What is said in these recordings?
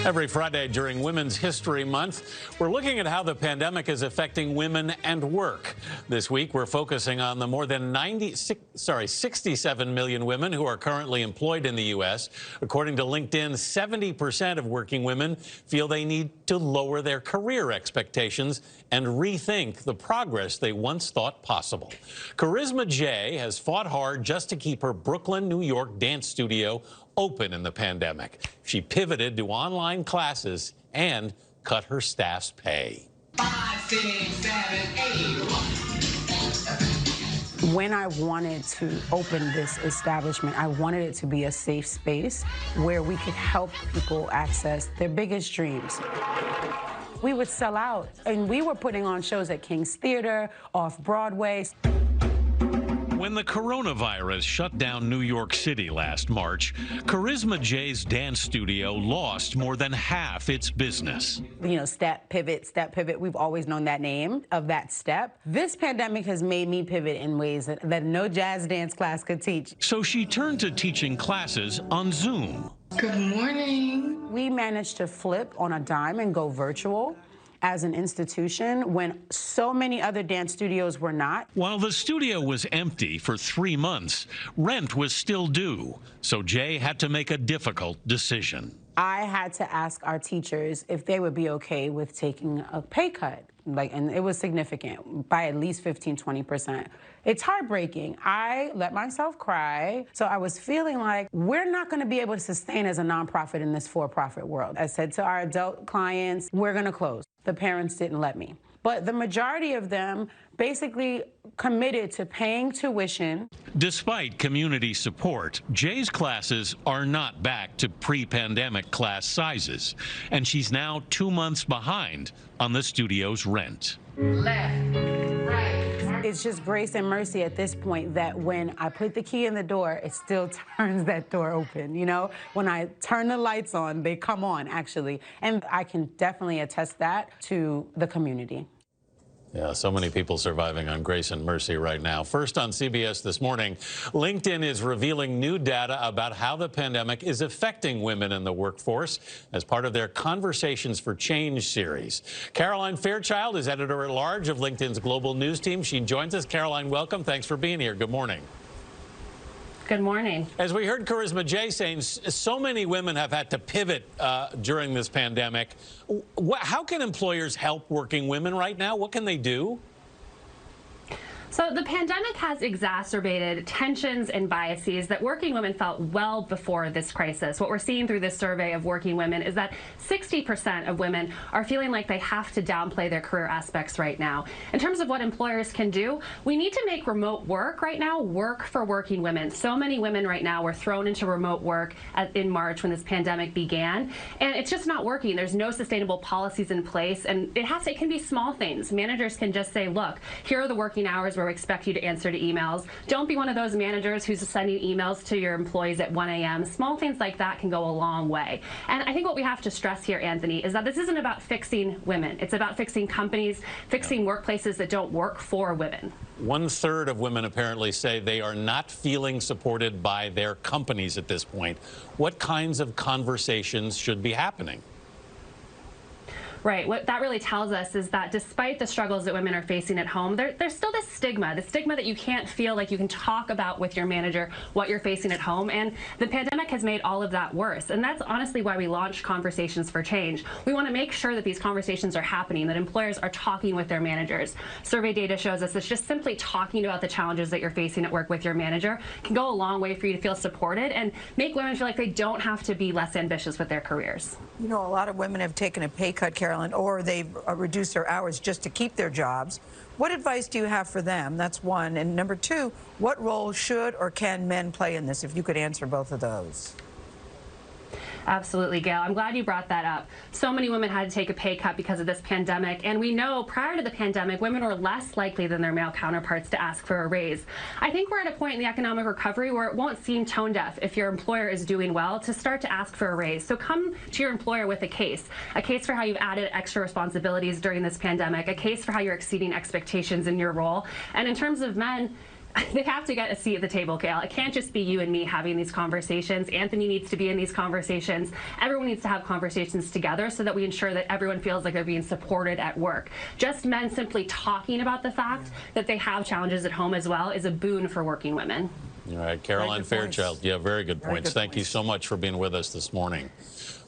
Every Friday during Women's History Month, we're looking at how the pandemic is affecting women and work. This week, we're focusing on the more than 67 million women who are currently employed in the U.S. According to LinkedIn, 70% of working women feel they need to lower their career expectations and rethink the progress they once thought possible. Karisma J has fought hard just to keep her Brooklyn, New York dance studio open in the pandemic. She pivoted to online classes and cut her staff's pay. 5, 6, 7, 8. When I wanted to open this establishment, I wanted it to be a safe space where we could help people access their biggest dreams. We would sell out, and we were putting on shows at King's Theater, off-Broadway. When the coronavirus shut down New York City last March, Karisma J's dance studio lost more than half its business. You know, step, pivot, we've always known that name of that step. This pandemic has made me pivot in ways that no jazz dance class could teach. So she turned to teaching classes on Zoom. Good morning. We managed to flip on a dime and go virtual as an institution when so many other dance studios were not. While the studio was empty for 3 months, rent was still due, so Jay had to make a difficult decision. I had to ask our teachers if they would be okay with taking a pay cut. And it was significant, by at least 15–20%. It's heartbreaking. I let myself cry. So I was feeling like we're not going to be able to sustain as a nonprofit in this for-profit world. I said to our adult clients, we're going to close. The parents didn't let me. But the majority of them basically committed to paying tuition. Despite community support, Jay's classes are not back to pre-pandemic class sizes, and she's now 2 months behind on the studio's rent. Left, right. It's just grace and mercy at this point that when I put the key in the door, it still turns that door open, you know? When I turn the lights on, they come on, actually. And I can definitely attest that to the community. Yeah, so many people surviving on grace and mercy right now. First on CBS this morning, LinkedIn is revealing new data about how the pandemic is affecting women in the workforce as part of their Conversations for Change series. Caroline Fairchild is editor-at-large of LinkedIn's global news team. She joins us. Caroline, welcome. Thanks for being here. Good morning. Good morning. As we heard Karisma J saying, so many women have had to pivot during this pandemic. How can employers help working women right now? What can they do? So the pandemic has exacerbated tensions and biases that working women felt well before this crisis. What we're seeing through this survey of working women is that 60% of women are feeling like they have to downplay their career aspects right now. In terms of what employers can do, we need to make remote work right now work for working women. So many women right now were thrown into remote work in March when this pandemic began, and it's just not working. There's no sustainable policies in place, and it can be small things. Managers can just say, look, here are the working hours where we expect you to answer to emails. Don't be one of those managers who's sending emails to your employees at 1 a.m. Small things like that can go a long way. And I think what we have to stress here, Anthony, is that this isn't about fixing women. It's about fixing companies, fixing workplaces that don't work for women. 1/3 of women apparently say they are not feeling supported by their companies at this point. What kinds of conversations should be happening? Right. What that really tells us is that despite the struggles that women are facing at home, there's still this stigma, the stigma that you can't feel like you can talk about with your manager what you're facing at home. And the pandemic has made all of that worse. And that's honestly why we launched Conversations for Change. We want to make sure that these conversations are happening, that employers are talking with their managers. Survey data shows us that just simply talking about the challenges that you're facing at work with your manager can go a long way for you to feel supported and make women feel like they don't have to be less ambitious with their careers. You know, a lot of women have taken a pay cut, Caroline, or they've reduced their hours just to keep their jobs. What advice do you have for them? That's one. And number two, what role should or can men play in this, if you could answer both of those? Absolutely, Gail. I'm glad you brought that up. So many women had to take a pay cut because of this pandemic, and we know prior to the pandemic, women were less likely than their male counterparts to ask for a raise. I think we're at a point in the economic recovery where it won't seem tone deaf if your employer is doing well to start to ask for a raise. So come to your employer with a case for how you've added extra responsibilities during this pandemic, a case for how you're exceeding expectations in your role. And in terms of men, they have to get a seat at the table, Gail. It can't just be you and me having these conversations. Anthony needs to be in these conversations. Everyone needs to have conversations together so that we ensure that everyone feels like they're being supported at work. Just men simply talking about the fact that they have challenges at home as well is a boon for working women. All right, Caroline Fairchild. Yeah, very good points. Thank you so much for being with us this morning.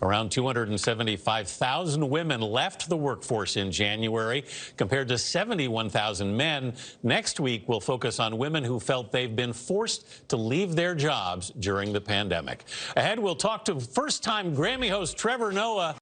Around 275,000 women left the workforce in January, compared to 71,000 men. Next week, we'll focus on women who felt they've been forced to leave their jobs during the pandemic. Ahead, we'll talk to first-time Grammy host Trevor Noah.